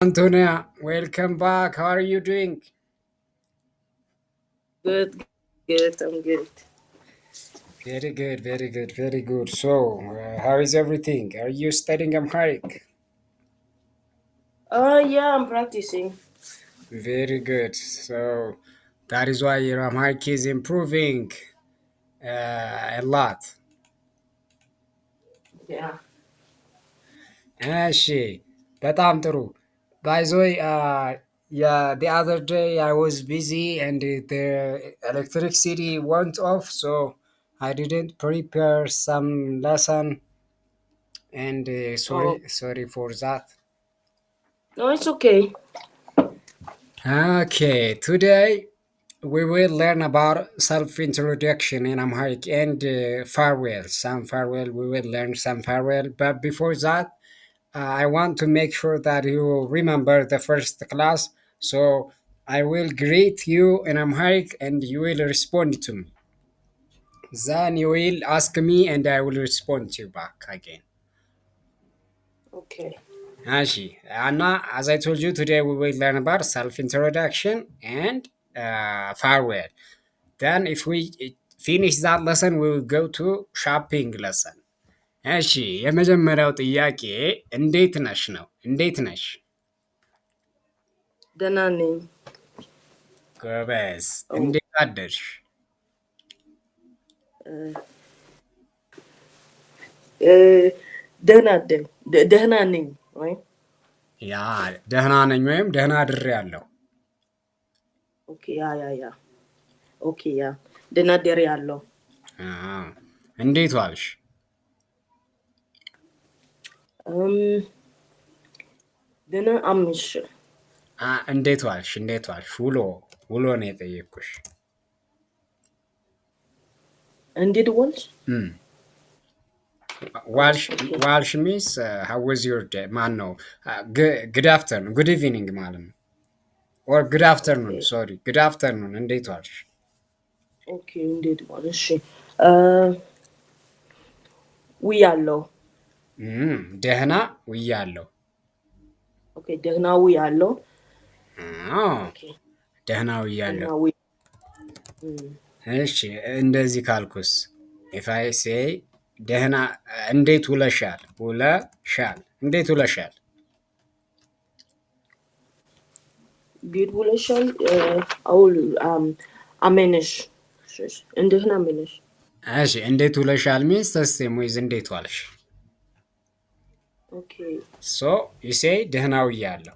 Antonia, welcome back. How are you doing? Good, good. I'm good. Very good, very good, very good. So, how is everything? Are you studying Amharic? Yeah, I'm practicing. Very good. So, that is why your Amharic is improving a lot. Yeah. እሺ በጣም ጥሩ by the way yeah, the other day I was busy and the electricity went off, so I didn't prepare some lesson, and Oh, sorry for that. no, it's okay. Okay, today we will learn about self-introduction in Amharic and farewell. Some farewell, we will learn some farewell. But before that, I want to make sure that you remember the first class. So I will greet you in Amharic and you will respond to me. Then you will ask me and I will respond to you back again. Okay. Ashi, Anna, as I told you today, we will learn about self-introduction and farewell. Then, if we finish that lesson, we will go to shopping lesson. እሺ የመጀመሪያው ጥያቄ እንዴት ነሽ ነው። እንዴት ነሽ? ደህና ነኝ። ጎበዝ። Oh, እንዴት አደርሽ? uh, ደህና ነኝ። ደህና ነኝ። Right? ያ ደህና ነኝ ወይም ደህና አድሬያለሁ። Okay, yeah. Okay, yeah. ደህና አድሬያለሁ። አዎ። እንዴት ዋልሽ? Um, ደህና አመሽ። እንዴት ዋልሽ? እንዴት ዋልሽ? ውሎ ነው የጠየቅኩሽ። እንዴት ዋልሽ? ዋልሽ Okay. ዋልሽ ሚስ ሃው ዋዝ ዮር ዴይ ማን ነው? ጉድ አፍተርኑን ጉድ ኢቭኒንግ ማለት ነው። ኦር ጉድ አፍተርኑን Okay. ሶሪ ጉድ አፍተርኑን እንዴት ዋልሽ? Okay, እንዴት ዋልሽ? Uh, ውያለሁ። ደህና ውያለሁ። Okay, ደህና ውያለሁ። አዎ Okay, ደህና ደህና ውያለሁ። ውይ እሺ እንደዚህ ካልኩስ ኢፍ አይ ሴይ ደህና እንዴት ውለሻል? ውለሻል እንዴት ውለሻል? Good ውለሻል? አውል አመነሽ። እንደህና አመነሽ። እሺ እንዴት ውለሻል ሚንስ ዘ ሴም ዌይዝ እንዴት ዋልሽ? ኦኬ ሶ ዩ ሴይ ደህና ውያለሁ።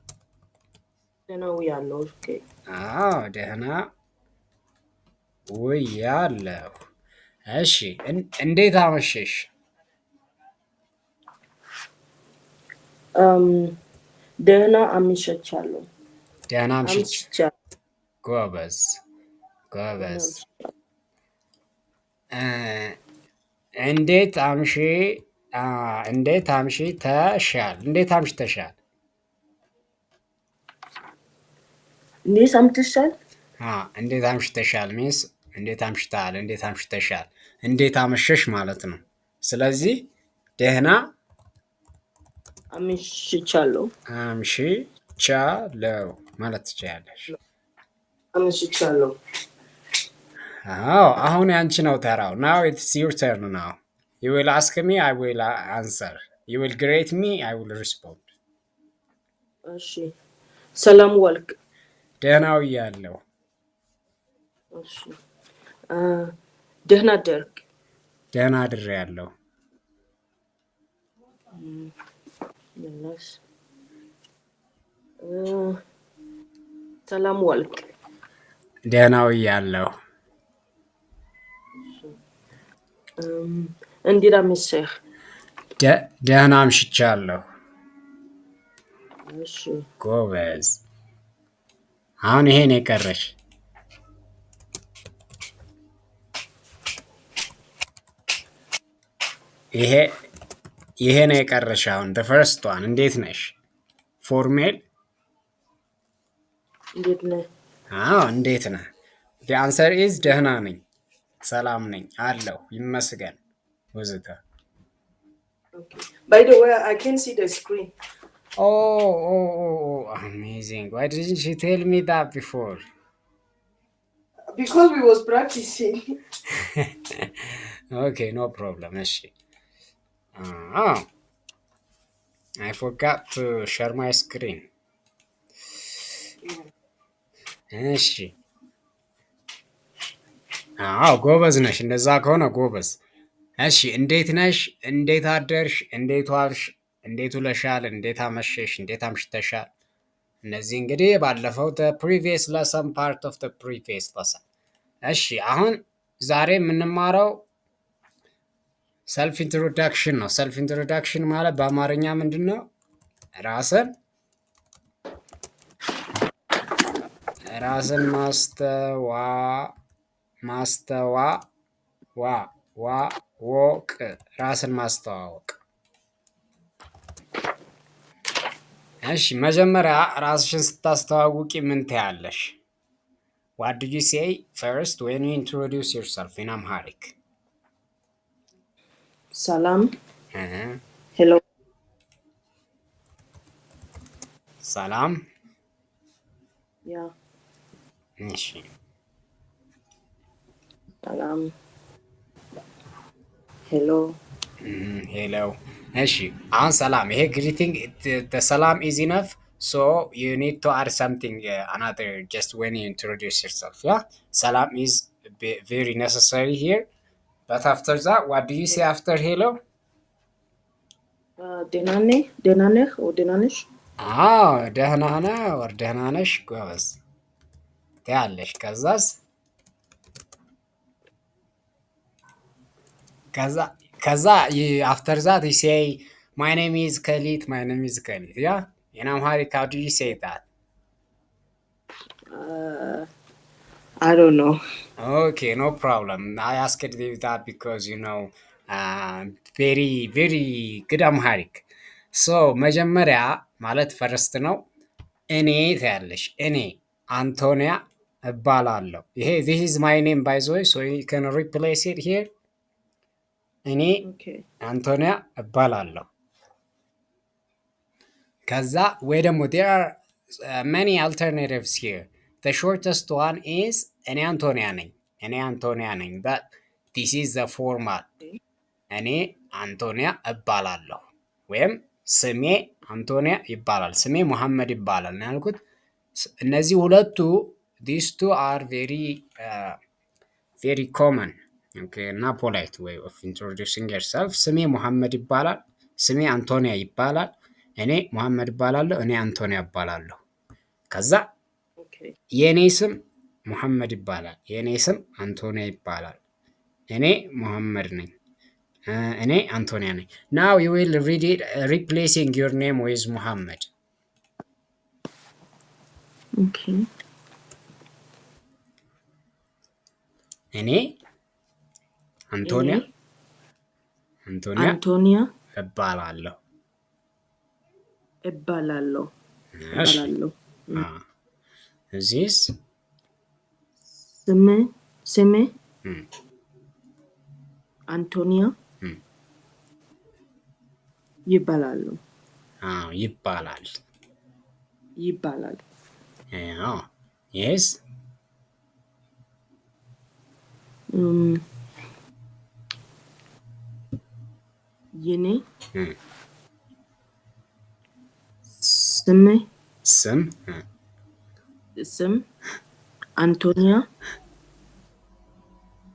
ደህና ውያለሁ። ኦኬ አዎ ደህና ውያለሁ። እሺ እንዴት አመሸሽ? ደህና አምሽቻለሁ። ደህና አምሽች። አምሽቻለሁ። ጎበዝ ጎበዝ። እንዴት አምሽ እንዴት አምሽተሻል? እንዴት አምሽተሻል? እንዴት አምሽተሻል? እንዴት አምሽተሻል ሚንስ እንዴት አምሽተሃል፣ እንዴት አምሽተሻል፣ እንዴት አመሸሽ ማለት ነው። ስለዚህ ደህና አምሽቻለሁ። አምሽቻለሁ ማለት ትችያለሽ። አምሽቻለሁ። አዎ አሁን ያንቺ ነው ተራው። ናው ኢትስ ዩር ተርን ናው ዩ ዊል አስክ ሚ አይ ዊል አንሰር ዩ ዊል ግሬት ሚ አይ ዊል ሪስፖንድ። እሺ ሰላም ዋልክ? ደህና ውያለሁ። እሺ ደህና አደርክ? ደህና አድሬያለሁ። መለስ ሰላም ዋልክ? ደህና ውያለሁ። እንዴት አመሸህ? ደህና አምሽቻለሁ። እሺ ጎበዝ። አሁን ይሄን የቀረሽ ይሄ ነው የቀረሽ። አሁን the first one እንዴት ነሽ? ፎርሜል እንዴት ነህ? አዎ እንዴት ነህ? the answer is ደህና ነኝ፣ ሰላም ነኝ፣ አለሁ፣ ይመስገን ወዘተ። Okay. By the way, I can see the screen. Amazing. Why didn't you tell me that before? Because we was practicing. Okay, no problem. እሺ. Oh, I forgot to share my screen. እሺ። አዎ ጎበዝ ነሽ። እንደዛ ከሆነ ጎበዝ። እሺ እንዴት ነሽ? እንዴት አደርሽ? እንዴት ዋልሽ? እንዴት ውለሻል? እንዴት አመሸሽ? እንዴት አምሽተሻል? እነዚህ እንግዲህ ባለፈው ፕሪቪየስ ለሰን ፓርት ኦፍ ፕሪቪየስ ለሰን። እሺ አሁን ዛሬ የምንማረው ሰልፍ ኢንትሮዳክሽን ነው። ሰልፍ ኢንትሮዳክሽን ማለት በአማርኛ ምንድን ነው? ራስን ራስን ማስተዋወቅ ራስን ማስተዋወቅ። እሺ መጀመሪያ ራስሽን ስታስተዋውቂ ምን ትያለሽ? What do you say first when you introduce yourself in Amharic? Salam. Uh-huh. Hello. ሰላም። Yeah. እሺ Salam. Hello. ሄሎ። እሺ አሁን ሰላም፣ ይሄ ግሪቲንግ ሰላም ኢዝ ኢነፍ ሶ ዩ ኒድ ቱ አድ ሰምቲንግ አናዘር ጀስት ዌን ዩ ኢንትሮዲውስ ዮርሰልፍ ያ ሰላም ኢዝ ቬሪ ነሰሰሪ ሂር በት አፍተር ዛት ዋት ዱ ዩ ሴ አፍተር ሄሎ? Denane. Denanech or Denanesh? አዎ ደህና ነህ ወር ደህና ነሽ ጎበዝ ትያለሽ። ከዛ አፍተር ዛት ዩ ሴይ ማይ ኔም ኢዝ ከሊት ማይ ኔም ኢዝ ከሊት ያ in Amharic how do you say that? I don't know. Okay, no problem. I asked you that because very very good Amharic. So መጀመሪያ ማለት ፈረስት ነው። እኔ ትያለሽ። እኔ አንቶኒያ እባላለሁ። ይሄ this is my name by the way so you can replace it here. እኔ Okay. አንቶኒያ እባላለሁ። ከዛ ወይ ደግሞ there are many alternatives here. The shortest one is እኔ አንቶኒያ ነኝ። እኔ አንቶኒያ ነኝ but this is the formal. እኔ አንቶኒያ እባላለሁ ወይም ስሜ አንቶኒያ ይባላል። ስሜ ሙሐመድ ይባላል ነው ያልኩት። እነዚህ ሁለቱ these two are very common okay እና polite way of introducing yourself. ስሜ ሙሐመድ ይባላል። ስሜ አንቶኒያ ይባላል። እኔ ሙሐመድ ይባላለሁ። እኔ አንቶኒያ ይባላለሁ። ከዛ Okay. የእኔ ስም ሙሐመድ ይባላል። የእኔ ስም አንቶኒያ ይባላል። እኔ ሙሐመድ ነኝ። እኔ አንቶኒያ ነኝ። Now you will read it replacing your name with Muhammad. Okay. እኔ አንቶኒያ አንቶኒያ Antonia እባላለሁ። Ebalalo. እሺ Ebalalo. እዚህስ Seme. እም፣ Antonia. እም፣ Yibalalo. አዎ ይባላል። Yibalal. አዎ yes Yene. እም፣ Seme. ስም Sim. Antonia.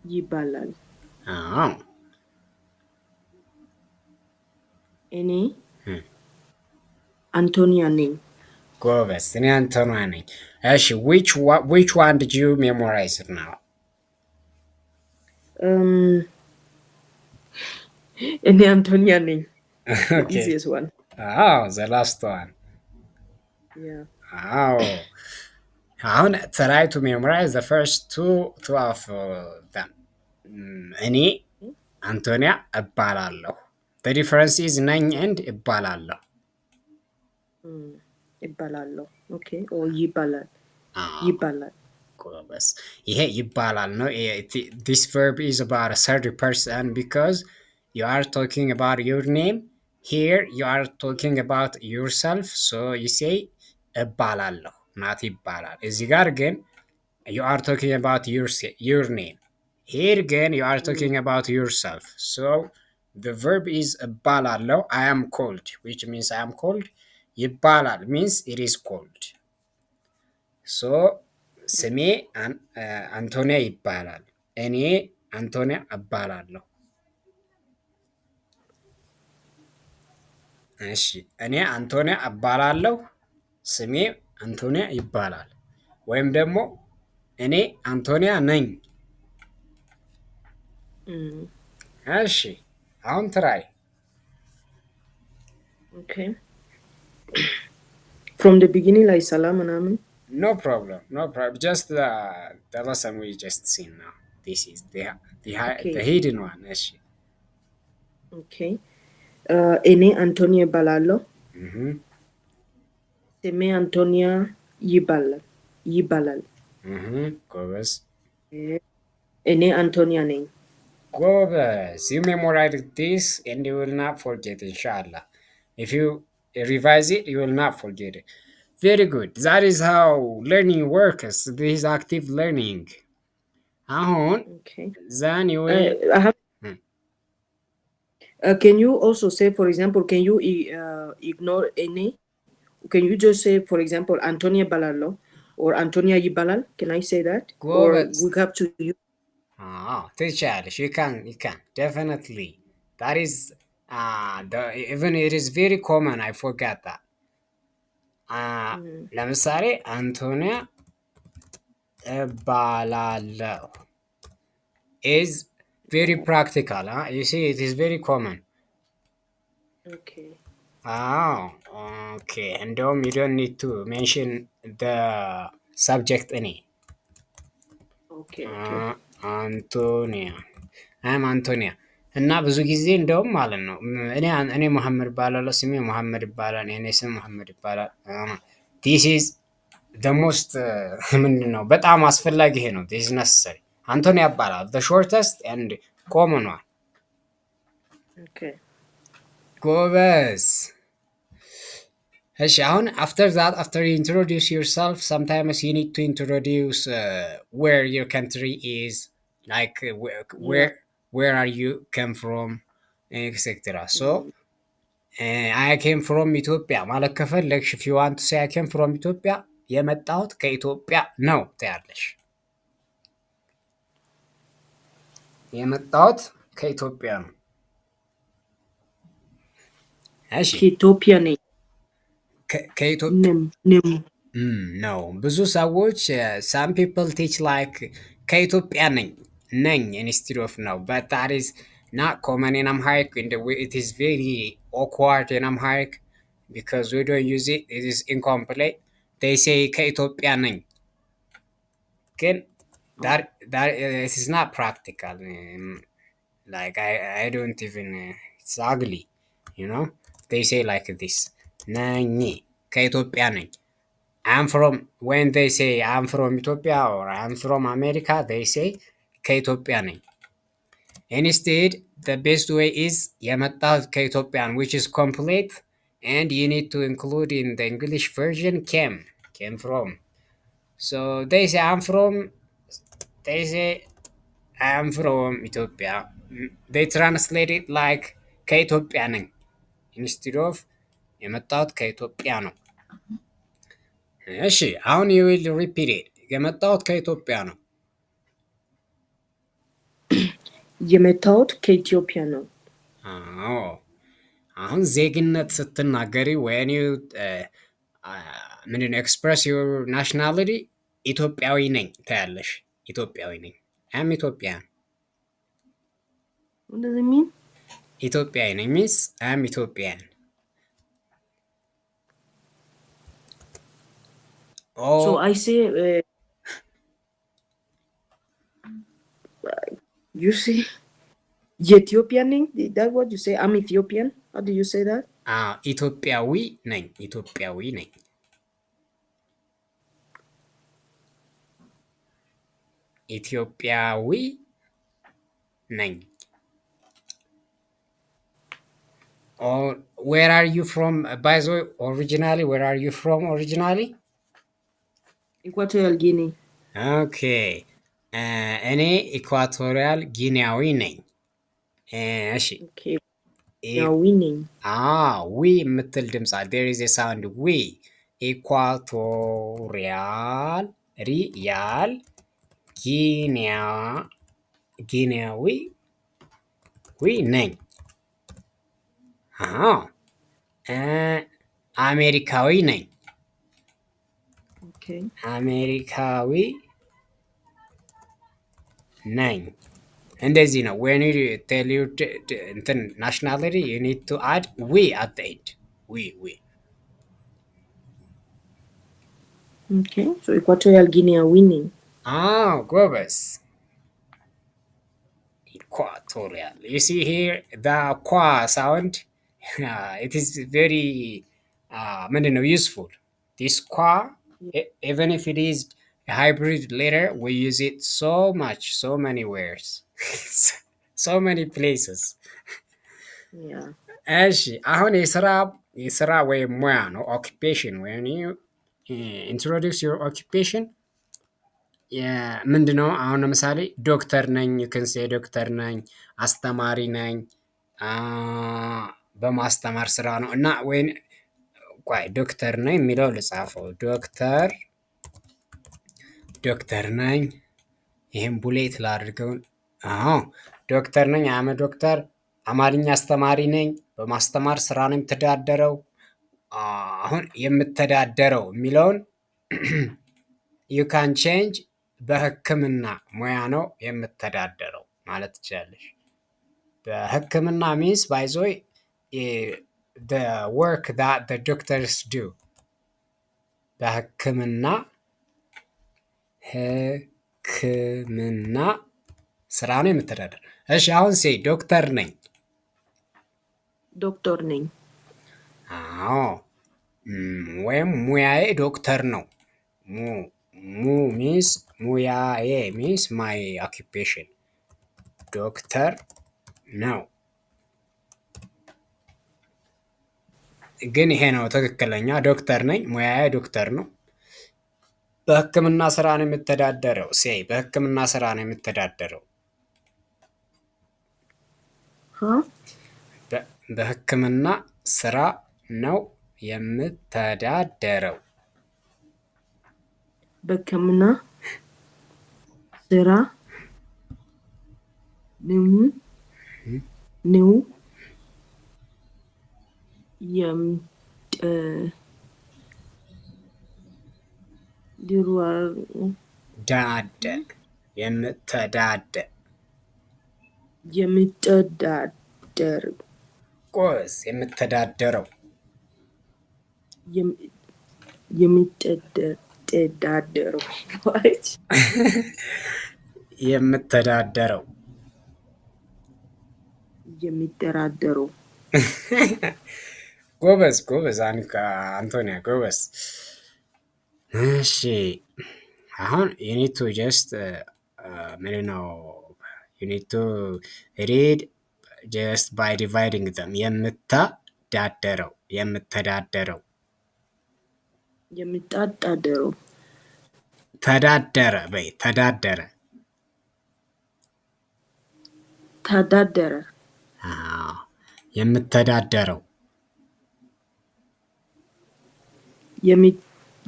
Yibalal. አዎ Ene. እም፣ Antonia name. ጎበዝ። እኔ አንቶኒያ ነኝ። እሺ which one did you memorize now? Ene Antonia name. Okay. Easiest one. the last one. Yeah. አሁን try to memorize the first two of them. እኔ አንቶኒያ እባላለሁ። The difference is ነኝ and እባላለሁ። Ibalalo. Okay. Or Yibalal. Yibalal. ጎበዝ። ይሄ ይባላል ነው። This verb is about a third person because you are talking about your name Here you are talking about yourself, so you say እባላለሁ not ይባላል። እዚህ ጋር ግን you are talking about your name. Here again you are Mm. talking about yourself. So the verb is እባላለሁ I am called, which means I am called. ይባላል means it is called. So ስሜ አንቶኒያ ይባላል። እኔ አንቶኒያ እባላለሁ። እሺ እኔ አንቶኒያ እባላለሁ። ስሜ አንቶኒያ ይባላል። ወይም ደግሞ እኔ አንቶኒያ ነኝ። Mm. እሺ አሁን ትራይ። Okay. From the beginning like ሰላም ምናምን No problem, no problem. Just the lesson we just seen now. This is the Okay. hidden one. እሺ Okay. እኔ አንቶኒያ እባላለሁ። Mhm, ስሜ አንቶኒያ ይባላል። mhm. ጎበዝ እኔ አንቶኒያ ነኝ። ጎበዝ. You memorize this and you will not forget, inshallah. If you revise it, you will not forget it. Very good. That is how learning works. This is active learning. አሁን Okay. then you will I have, Hmm. can you also say, for example, can you ignore any? Can you just say, for example, Antonia Balalo or Antonia Yibalal? Can I say that? Or ጎበዝ we have to use? ትችያለሽ you can definitely that is the even it is very common I forgot that ለምሳሌ አንቶኒያ እባላለሁ is very practical you see it is very common. Okay. Okay እንደውም you don't need to mention the subject any. Okay. Okay. አንቶኒያ አይም አንቶኒያ እና ብዙ ጊዜ እንደውም ማለት ነው እኔ መሐመድ እባላለሁ ስሜ መሐመድ ይባላል የኔ ስም መሐመድ ይባላል ዲስ ኢዝ ደ ሞስት ምንድን ነው በጣም አስፈላጊ ይሄ ነው ዲስ ነሰሪ አንቶኒያ ይባላል the shortest and common one. Okay. ጎበዝ እሺ አሁን after that after you introduce yourself sometimes you need to introduce where your country is like Yeah. where are you come from etc. So I came from ኢትዮጵያ ማለት ከፈለግሽ if you want to say I came from ኢትዮጵያ የመጣሁት ከኢትዮጵያ ነው ትያለሽ የመጣሁት ከኢትዮጵያ ነው እሺ ከኢትዮጵያ ነኝ። ከኢትዮጵያ ንም ነው ብዙ ሰዎች some people teach like ከኢትዮጵያ ነኝ instead of no but that is not common in Amharic and it is very awkward in Amharic because we don't use it it is incomplete they say ከኢትዮጵያ ነኝ ግን that it is not practical like I don't even it's ugly you know they say like this ነኝ ከኢትዮጵያ ነኝ I'm from when they say I'm from Ethiopia or I'm from America, they say ከኢትዮጵያ ነኝ. Instead, the best way is የመጣሁት ከኢትዮጵያን which is complete and you need to include in the English version came from. So they say I'm from Ethiopia. They translate it like ከኢትዮጵያ ነኝ instead of የመጣሁት ከኢትዮጵያ ነው. እሺ አሁን you will repeat it የመጣሁት ከኢትዮጵያ ነው የመጣሁት ከኢትዮጵያ ነው። አዎ አሁን ዜግነት ስትናገሪ when you ምንድን ነው express your nationality ኢትዮጵያዊ ነኝ ታያለሽ ኢትዮጵያዊ ነኝ I'm Ethiopian What does it mean? ኢትዮጵያዊ ነኝ means I'm Ethiopian So oh I say, you say Ethiopian name? Is that what you say? I'm Ethiopian. How do you say that? ኢትዮጵያዊ ነኝ ኢትዮጵያዊ ነኝ ኢትዮጵያዊ ነኝ Or where are you from? By the way, originally, where are you from originally? Equatorial Guinea. Okay. እኔ ኢኳቶሪያል ጊኒያዊ ነኝ። እሺ Okay. ኢ- Now winning. ዊ የምትል ድምፅ ዴር ኢዝ ሳውንድ ዊ ኢኳቶሪያል ሪያል ጊኒያ ጊኒያዊ ዊ ነኝ። አዎ እ፣ አሜሪካዊ ነኝ። Okay. አሜሪካዊ ነኝ። እንደዚህ ነው። ዌን ዩ ቴል ዩ እንትን ናሽናሊቲ ዩ ኒድ ቱ አድ ዊ አት ዘ ኤንድ ዊ Okay. So Equatorial Guinea are winning. ጎበዝ ኢኳቶሪያል ዩ ሲ ሂር ዳ ኳ ሳውንድ ኢት ኢዝ ቬሪ ምንድን ነው ዩስፉል ዲስ ኳ even if it is a hybrid letter we use it so much so many words so many places. Yeah. እሺ አሁን የስራ ወይም ሙያ ነው ኦኪፔሽን ወይም ኢንትሮዲውስ ዩር ኦኪፔሽን ምንድነው? አሁን ለምሳሌ ዶክተር ነኝ ክንሴ ዶክተር ነኝ፣ አስተማሪ ነኝ። አ፣ በማስተማር ስራ ነው እና ወይን ቆይ ዶክተር ነኝ የሚለው ልጻፈው። ዶክተር ነኝ። ይሄን ቡሌት ላድርገው። አዎ ዶክተር ነኝ። አመ ዶክተር አማርኛ አስተማሪ ነኝ። በማስተማር ስራ ነው የምተዳደረው። አሁን የምተዳደረው የሚለውን ዩ ካን ቼንጅ በህክምና ሙያ ነው የምተዳደረው ማለት ትችላለሽ። በህክምና ሚንስ ባይዞይ the work that the doctors do በህክምና ህክምና ስራ ነው የምተዳደር። እሺ አሁን ሴ ዶክተር ነኝ። ዶክተር ነኝ። አዎ ወይም ሙያዬ ዶክተር ነው። ሙ ሚንስ ሙያዬ ሚንስ ማይ ኦኪፔሽን ዶክተር ነው። ግን ይሄ ነው ትክክለኛ ዶክተር ነኝ፣ ሙያዬ ዶክተር ነው። በህክምና ስራ ነው የምተዳደረው። ሴይ በህክምና ስራ ነው የምተዳደረው። በህክምና ስራ ነው የምተዳደረው። በህክምና ስራ ነው የምተዳደር ቆስ የምተዳደረው የምተዳደረው የምተዳደረው የሚደራደረው ጎበዝ አንቶኒያ ጎበዝ። እሺ አሁን you need to just ምንድን ነው you need to read just by dividing them የምተዳደረው ተዳደረ በይ ተዳደረ የምተዳደረው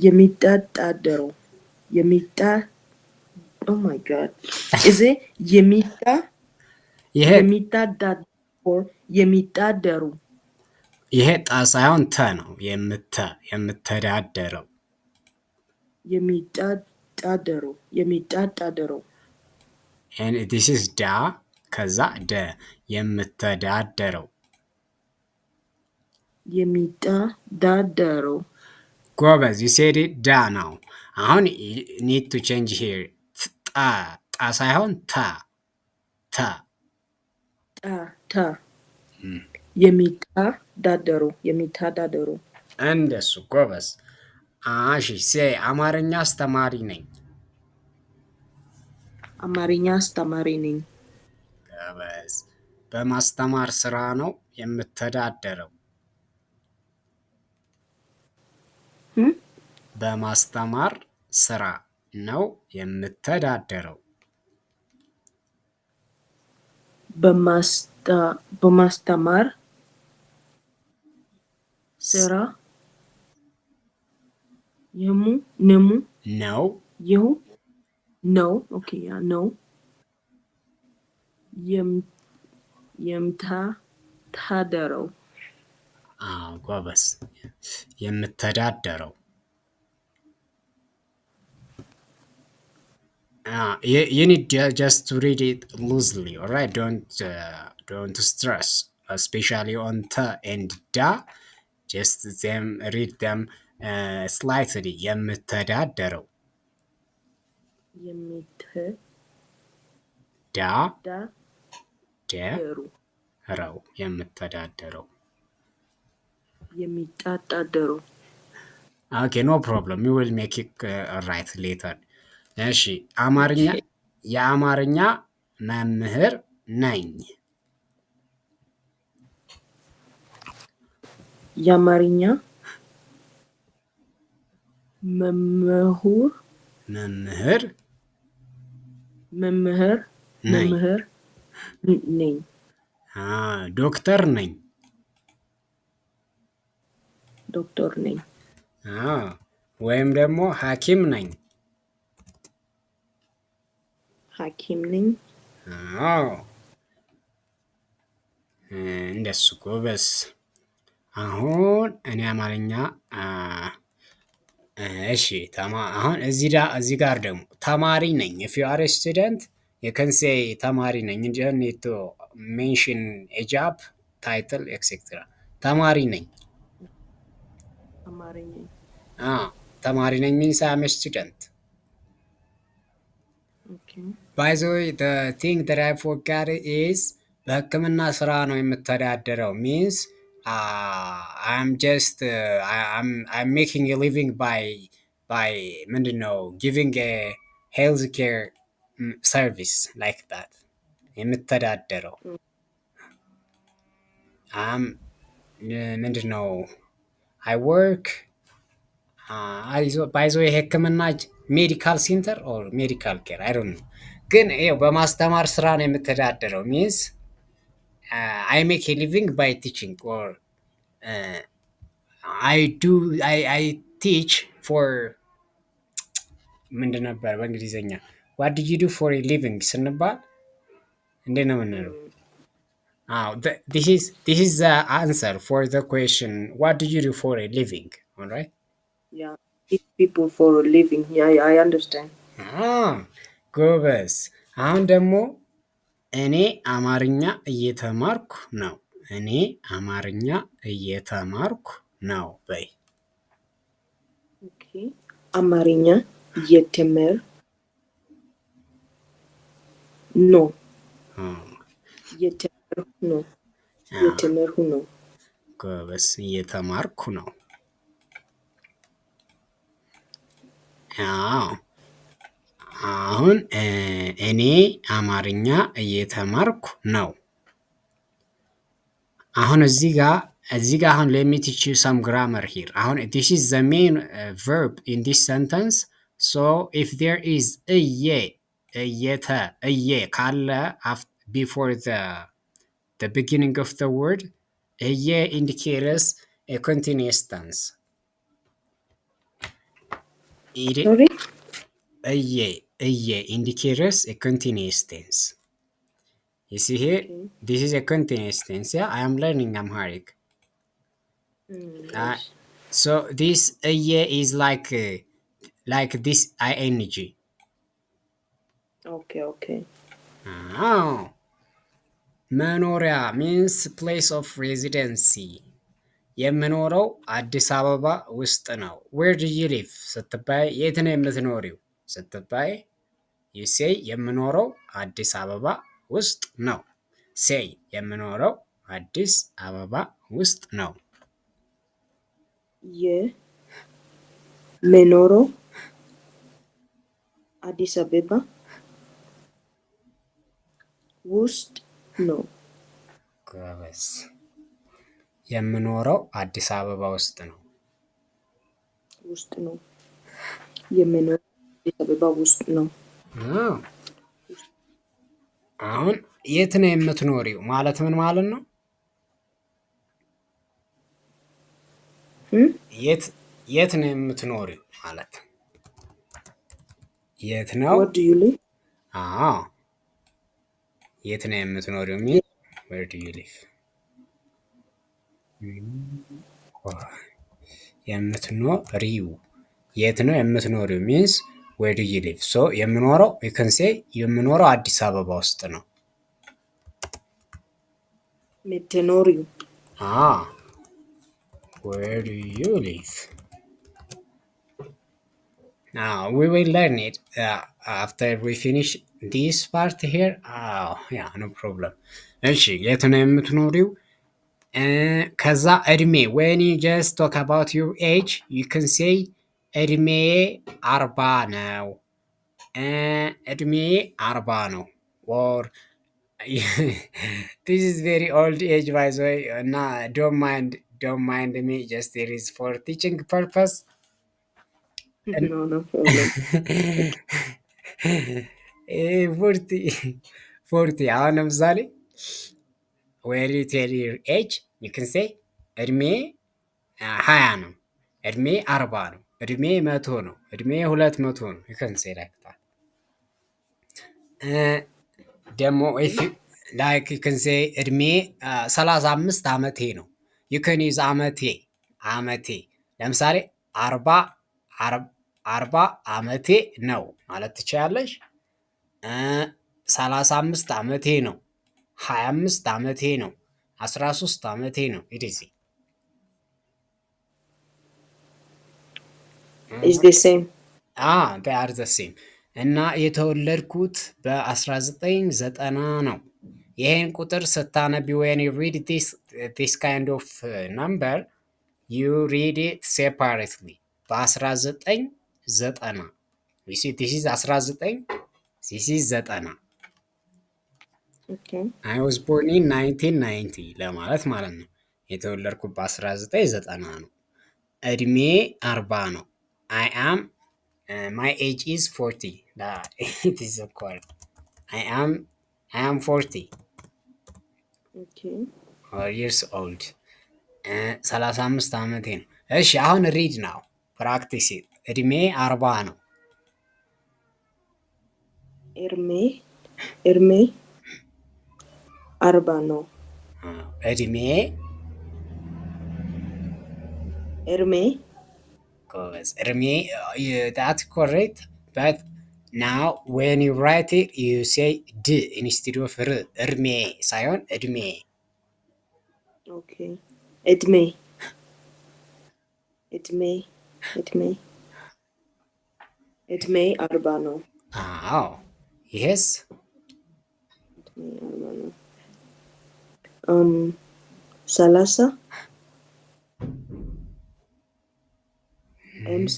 የሚተዳደረው oh my god is it የሚተዳደሩ ይሄ ጣ ሳይሆን ተ ነው። የምተዳደረው and this is ዳ ከዛ ደ የምተዳደረው ጎበዝ you said it ዳ ነው። አሁን need to change here ጣ ሳይሆን ተ የሚተዳደሩ እንደሱ ጎበዝ። እሺ ሴ አማርኛ አስተማሪ ነኝ። አማርኛ አስተማሪ ነኝ። ጎበዝ። በማስተማር ስራ ነው የምተዳደረው? በማስተማር ስራ ነው የምተዳደረው። በማስተማር ስራ ነው ነው ኦኬ ያ ነው የምተዳደረው። ጎበዝ። የምተዳደረው። you need just to read it loosely, all right? Don't stress, especially on t and da. Just read them slightly. የምተዳደረው ረው የምተዳደረው። የሚጣጣደረው። Okay, no problem. We will make it right later. እሺ አማርኛ የአማርኛ መምህር ነኝ። የአማርኛ መምህር ነኝ። ዶክተር ነኝ። ዶክተር ነኝ። ወይም ደግሞ ሐኪም ነኝ። ሐኪም ነኝ። እንደሱ ጎበዝ። አሁን እኔ አማርኛ እሺ አሁን እዚህ ጋር ደግሞ ተማሪ ነኝ። if you are a student you can say ተማሪ ነኝ። you don't need to mention a job title etc. ተማሪ ነኝ። ተማሪ ነኝ means I am a student. Okay. By the way, the thing that I forgot is በህክምና ስራ ነው የምተዳደረው means I'm just I'm making a living by ምንድነው giving a healthcare service like that. የምተዳደረው ምንድነው I work by the way ህክምና ሜዲካል ሴንተር or ሜዲካል ኬር I don't know. ግን ይኸው በማስተማር ስራ ነው የምተዳደረው means I make a living by teaching or I teach for ምንድን ነበር በእንግሊዘኛ what do you do for a living ስንባል እንዴት ነው የምንለው? This is the answer for the question what do you do for a living, all right? Yeah, teach people for a living. Yeah, I understand. ጎበዝ። አሁን ደግሞ እኔ አማርኛ እየተማርኩ ነው። እኔ አማርኛ እየተማርኩ ነው በይ። Okay. አማርኛ እየተማርኩ ነው። እየተማርኩ ነው። ጎበዝ። እየተማርኩ ነው። አሁን እኔ አማርኛ እየተማርኩ ነው። አሁን እዚህ ጋር አሁን let me teach you some grammar here. አሁን this is the main verb in this sentence. So if there is እየ ካለ before the beginning of the word እየ indicates a continuous tense. Sorry? እየ indicates a continuous tense. You see here, this is a continuous tense. Yeah, I am learning Amharic. Yes. So this is like this ing. Okay. መኖሪያ means place of residency. የምኖረው አዲስ አበባ ውስጥ ነው። Where do you live ስትባይ የት ነው የምትኖሪው ስትባይ you say የምኖረው አዲስ አበባ ውስጥ ነው። say የምኖረው አዲስ አበባ ውስጥ ነው። የምኖረው አዲስ አበባ ውስጥ ነው። ጎበዝ። የምኖረው አዲስ አበባ ውስጥ ነው። ውስጥ ነው። የምኖረው አዲስ አበባ ውስጥ ነው። አሁን የት ነው የምትኖሪው ማለት ምን ማለት ነው? የት ነው የምትኖሪው ማለት የት ነው? What do you live? የት ነው የምትኖሪው ሚን where do you live? የምትኖሪው የት ነው የምትኖሪው means where do you live? so የምኖረው you can say የምኖረው አዲስ አበባ ውስጥ ነው። የምትኖሪው where do you live? Now we will learn it after we finish this part here. Yeah, no problem. እሺ የት ነው የምትኖሪው? ከዛ እድሜ when you just talk about your age you can say እድሜ 40 ነው። እድሜ 40 ነው or this is very old age by the way. Don't mind me, just it is for teaching purpose. No, no problem. 40 አሁን ለምሳሌ when you tell your age you can say እድሜ 20 ነው፣ እድሜ 40 ነው፣ እድሜ 100 ነው፣ እድሜ 200 ነው። you can say like that. ደግሞ if you like you can say እድሜ 35 ዓመቴ ነው you can use ዓመቴ ለምሳሌ 40 ዓመቴ ነው ማለት ትችላለሽ። 35 ዓመቴ ነው፣ 25 ዓመቴ ነው፣ 13 ዓመቴ ነው። It's the same. they are the same. እና የተወለድኩት በ1990 ነው። ይሄን ቁጥር ስታነቢ when you read this kind of number you read it separately. በ1990 you see this is 19 this is 90. Okay. I was born in 1990 ለማለት ማለት ነው። የተወለድኩት በ1990 ነው። እድሜ 40 ነው። I am my age is 40. It is correct. I am 40. Okay. years old. 35 ዓመቴ ነው። እሺ አሁን ሪድ ነው ፕራክቲስ። እድሜ 40 ነው። እድሜ 40 ነው። እድሜ ጎበዝ። እድሜ that's correct, but now when you write it you say d instead of r. እድሜ ሳይሆን እድሜ። Okay. እድሜ 40 ነው። yes. እድሜ 40 ነው። 30 አምስት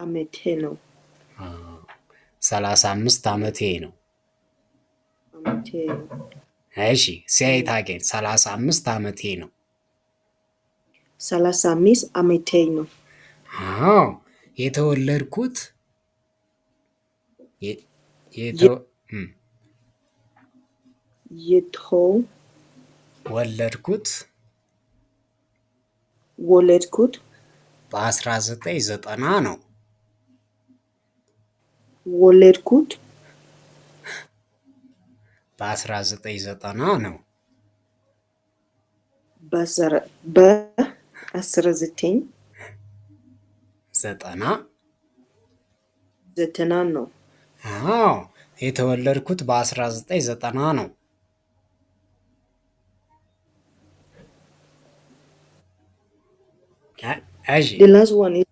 አምቴ ነው። 35 ዓመቴ ነው። እሺ ሴት አገኝ 35 ዓመቴ ነው። 35 ዓመቴ ነው። የተወለድኩት ወለድኩት በ1990 ነው። ወለድኩት በ1990 ነው። ዘጠና ነው። የተወለድኩት በ1990 ነው። The last one is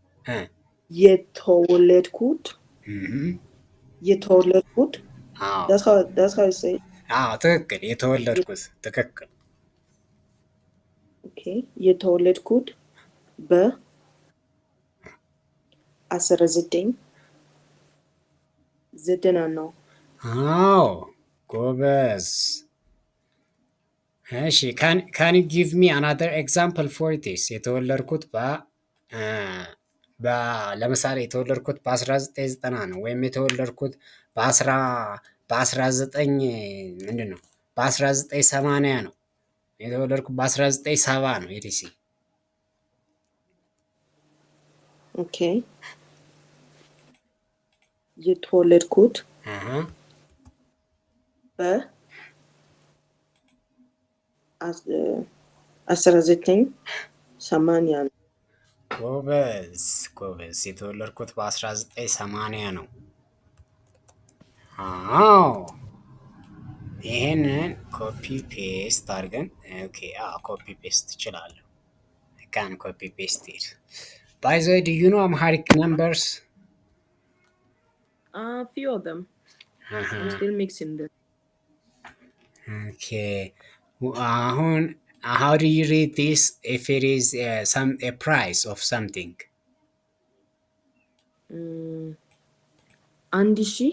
የተወለድኩት that's how you say it. ትክክል። የተወለድኩት ትክክል። Okay. የተወለድኩት በ1990 ነው። አዎ ጎበዝ። እሺ ካን ዩ ጊቭ ሚ አናዘር ኤግዛምፕል ፎር ዲስ? የተወለድኩት ለምሳሌ የተወለድኩት በ1990 ነው፣ ወይም የተወለድኩት በ19 ምንድን ነው በ1980 ነው፣ የተወለድኩት በ1970 ነው። ኤዲሲ ኦኬ። የተወለድኩት በ1980 ነው። ጎበዝ ጎበዝ። የተወለድኩት በ1980 ነው። አዎ ይሄንን ኮፒ ፔስት አድርገን ኮፒ ፔስት እችላለሁ። ካን ኮፒ ፔስት ኢት ባይ ዘ ዌይ ዱ ዩ ኖ አምሃሪክ ነምበርስ? Few of them. I'm still mixing them. Okay. አሁን how do you read this if it is a price of something? አንድ ሺህ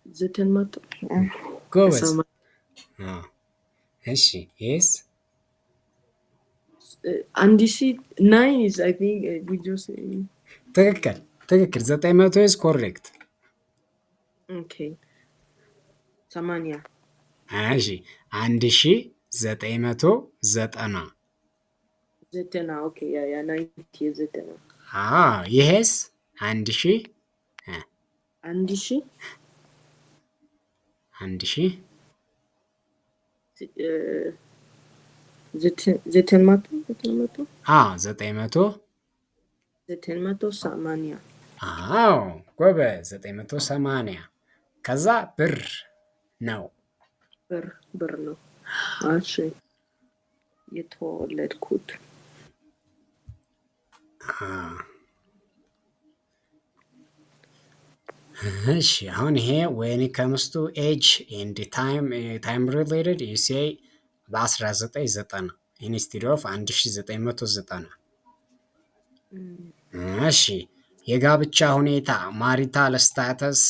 ዘጠኝ መቶ ጎበዝ። እሺ yes አንድ ሺህ nine is I think we just ትክክል ትክክል። 900 is correct. okay 80 እሺ 1990 ዘጠና okay yeah 90 ዘጠና ይሄስ አንድ ሺህ ዘጠኝ መቶ 980 ጎበዝ 980 ከዛ ብር ነው። ብር ነው። እሺ የተወለድኩት እሺ አሁን ይሄ when it comes to age and time related you say በ1990 instead of 1990። እሺ የጋብቻ ሁኔታ ማሪታል ስታተስ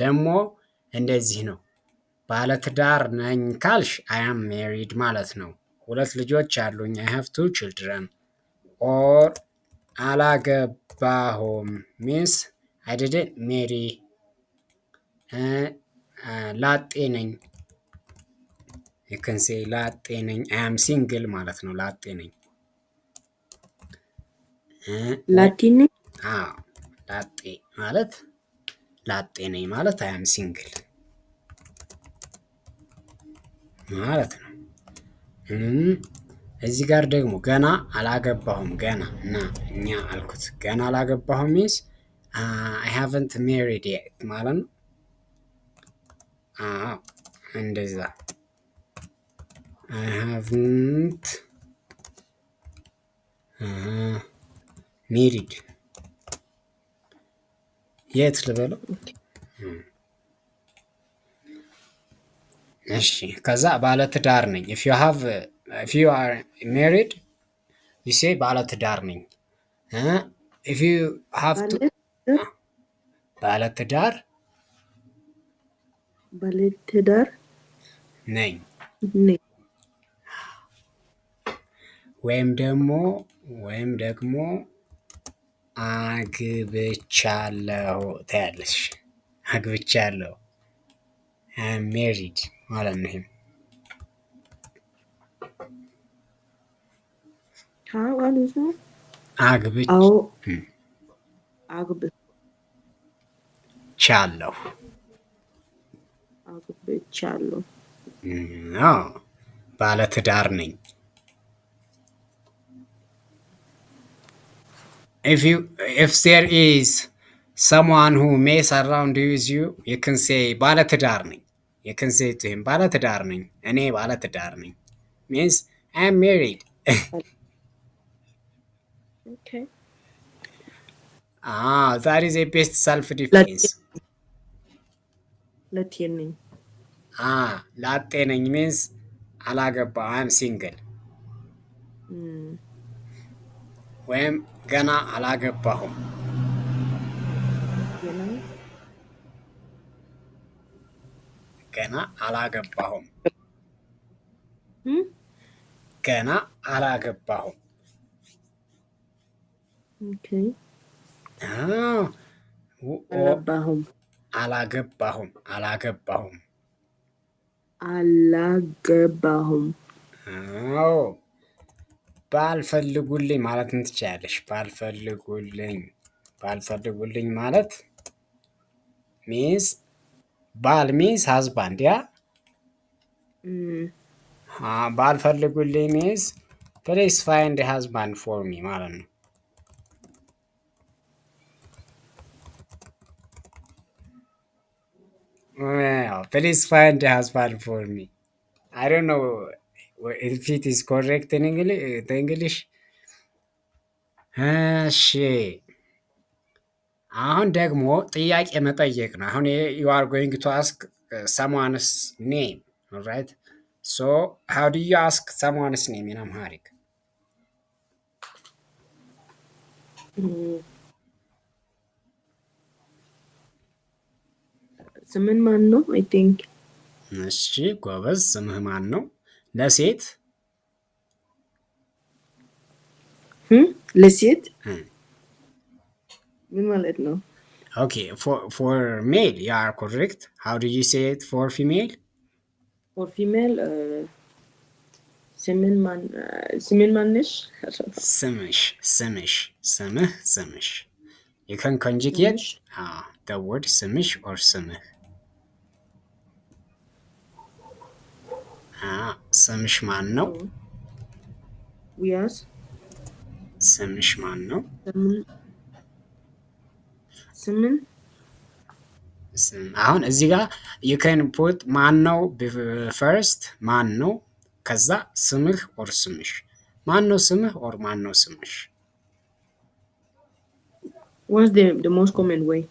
ደግሞ እንደዚህ ነው። ባለትዳር ነኝ ካልሽ I am married ማለት ነው። ሁለት ልጆች አሉኝ I have two children። or አላገባሁም means I didn't marry። ላጤ ነኝ you can say ላጤ ነኝ I am single ማለት ነው። ላጤ ነኝ ላቲን ላጤ ማለት ላጤ ነኝ ማለት I am single ማለት ነው። እዚህ ጋር ደግሞ ገና አላገባሁም ገና እና እኛ አልኩት ገና አላገባሁም means I haven't married yet ማለት ነው። እንደዛ I haven't married yet ልበለው። እሺ ከዛ ባለትዳር ነኝ if you are married you say ባለትዳር ነኝ። if you have to ባለትዳር ነኝ ወይም ደግሞ አግብቻለሁ ታያለሽ። አግብቻለሁ ሜሪድ ማለት ነው። ይሄም አግብቻለሁ ባለትዳር ነኝ። if there is someone who mess around with you can say ባለትዳር ነኝ you can say to him ባለትዳር ነኝ እኔ ባለትዳር ነኝ means I am married። okay that is a best self defense። ላጤ ነኝ ላጤ ነኝ ሚንስ አላገባም አም ሲንግል Mm. ወይም ገና አላገባሁም Gana. ገና አላገባሁም Hmm? ገና አላገባሁም Okay. አዎ Alabahum. አላገባሁም አላገባሁም Alagabahum. አዎ ባልፈልጉልኝ ማለት ትችያለሽ ባልፈልጉልኝ ባልፈልጉልኝ ማለት ሚንስ ባል ሚንስ ሃዝባንድ ያ Mm. ባልፈልጉልኝ ሚንስ ፕሊስ ፋይንድ ሃዝባንድ ፎር ሚ ማለት ነው ፕሊስ ፋይንድ ሃዝባንድ ፎር ሚ አይ ዶንት ኖ if it is correct in English እሺ አሁን ደግሞ ጥያቄ መጠየቅ ነው አሁን you are going to ask someone's name all right so how do you ask someone's name in Amharic Mm. Saman man no, I think. እሺ ጎበዝ ስምህ ማን ነው ለሴት Lesit? Hmm. Min malet no. Okay, for male, you are correct. How do you say it for female? For female, Semen manish. Simish, simish, simih, simish. You can conjugate Semish. the word simish or simih. ስምሽ ማን ነው? Yes. ስምሽ ማን ነው? Semen. አሁን እዚህ ጋር you can put ማን ነው first ማን ነው ከዛ ስምህ or ስምሽ ማን ነው ስምህ or ማን ነው ስምሽ What's the most common way?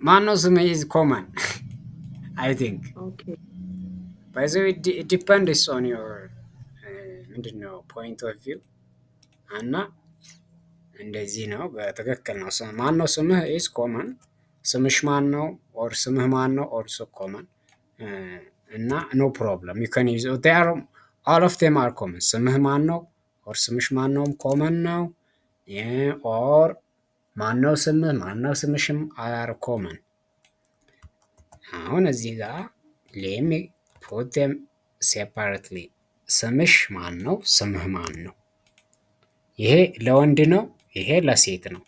ማን ነው ስምህ is common I think. Okay. By the way, it depends on your ምንድነው point of view እና እንደዚህ ነው በትክክል ነው ማን ነው ስምህ is common ስምሽ ማን ነው or ስምህ ማን ነው also common እና no problem you can use they are all of them are common ስምህ ማን ነው or ስምሽ ማን ነው common ነው or ማን ነው ስምህ ማን ነው ስምሽም are common አሁን እዚህ ጋር let me put them separately ስምሽ ማን ነው ስምህ ማን ነው ይሄ ለወንድ ነው ይሄ ለሴት ነው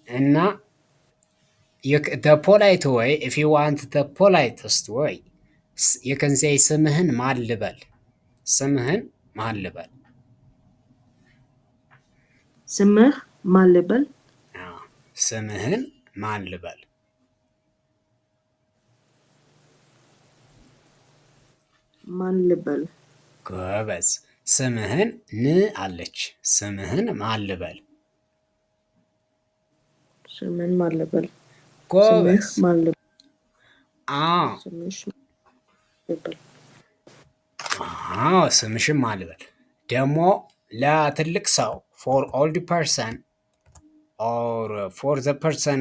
እና the polite way if you want the politest way you can say ስምህን ማን ልበል ስምህን ማን ልበል ስምህ ማን ልበል ስምህን ማን ልበል ማን ልበል ጎበዝ ስምህን ን አለች ስምህን ማን ልበል ስምህን ማን ልበል ጎበዝ ስምህ ማን ልበል ስምሽ ልበል ስምሽን ማን ልበል ደግሞ ለትልቅ ሰው for old person or for the person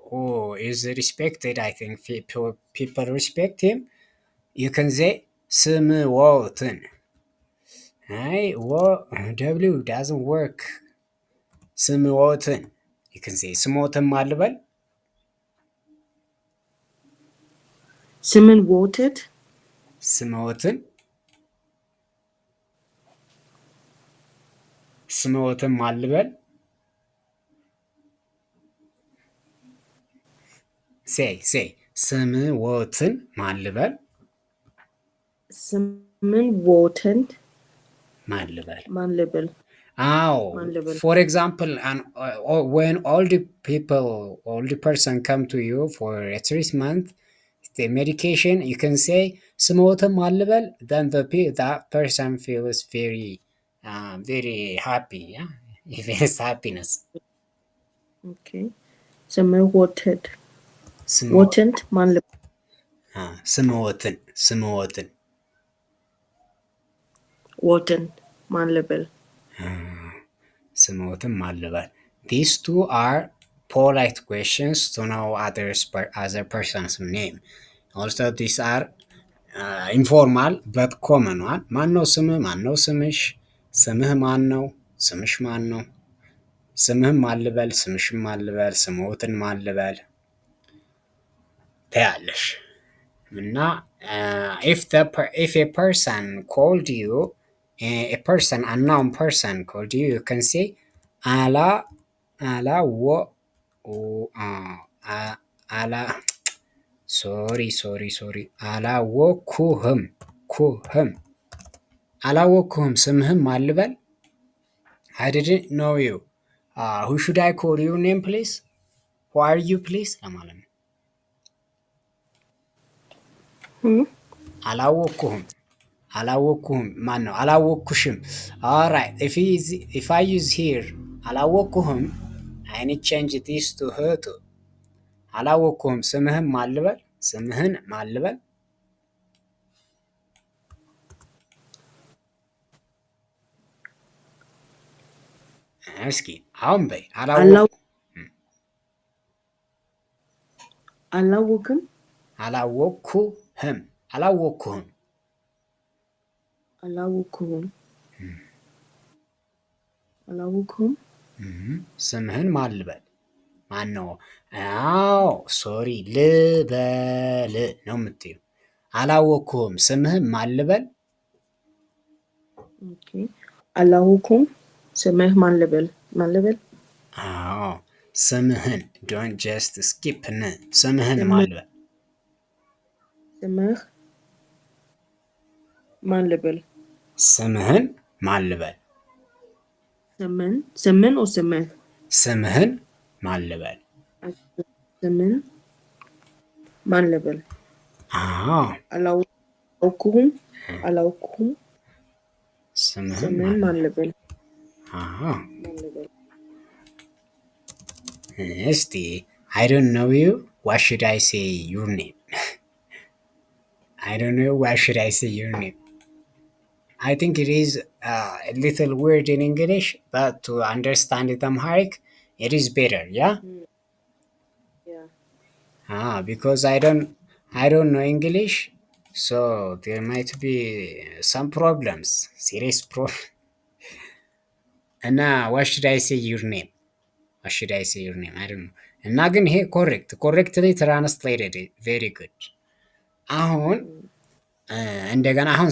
who is respected I think people respect him you can say ስምዎትን አይ w doesn't work ስምዎትን you can say ስሞትን ማን ልበል ስምን ወተት ስምዎትን ስምዎትን ማን ልበል say ስምዎትን ማን ልበል ስምን ወተን ማን ልበል ማን ልበል for example when older person come to you for a treatment the medication you can say ስምዎትን ማን ልበል then that person feels very happy yeah he feels happiness okay ስምህ ወተት ወተንት ማን ልበል? ስምዎትን ስምዎትን ወተን ማን ልበል? ስምዎትን ማን ልበል? These two are polite questions to know other person's name. Also, these are informal but common one. ማን ነው ስምህ? ማን ነው ስምሽ? ስምህ ማን ነው? ስምሽ ማን ነው? ስምህን ማን ልበል? ስምሽን ማን ልበል? ስምዎትን ማን ልበል ትያለሽ። እና if a person called you, a person, unknown person called you, you can say ala wo ala sorry አላወኩህም አላወኩህም ስምህን ማን ልበል? I didn't know you. Who should I call your name please? Who are you please? ለማለት ነው። አላወኩህም ማን ነው? አላወኩሽም። Alright, if I use here አላወኩህም, I need change this to her too. አላወኩህም ስምህን ማን ልበል? ስምህን ማን ልበል? እስኪ አሁን በይ አላወቅም አላወኩህም አላወኩህም አላወቅሁም ስምህን ማን ልበል? ማን ነው? አዎ ሶሪ ልበል ነው የምትይው። አላወኩህም ስምህን ማን ልበል? አላወኩም ስምህ ማን ልበል? ማን ልበል? አዎ ስምህን don't just skip ስምህን ማን ልበል? ስምህ ማን ልበል? ስምህን ማን ልበል? ስምን ኦ ስምህ? ስምህን ማን ልበል? ስምን ማን ልበል? አላወኩህም ስምን ማን ልበል? እስቲ I don't know you, what should I say your name? I don't know, what should I say your name? I think it is a little weird in English, but to understand it Amharic, it is better, yeah? Yeah. Because I don't know English, so there might be some problems, serious problems. And what should I say your name? What should I say your name? I don't know. እና ግን ይሄ correctly translated, very good. አሁን እንደገና አሁን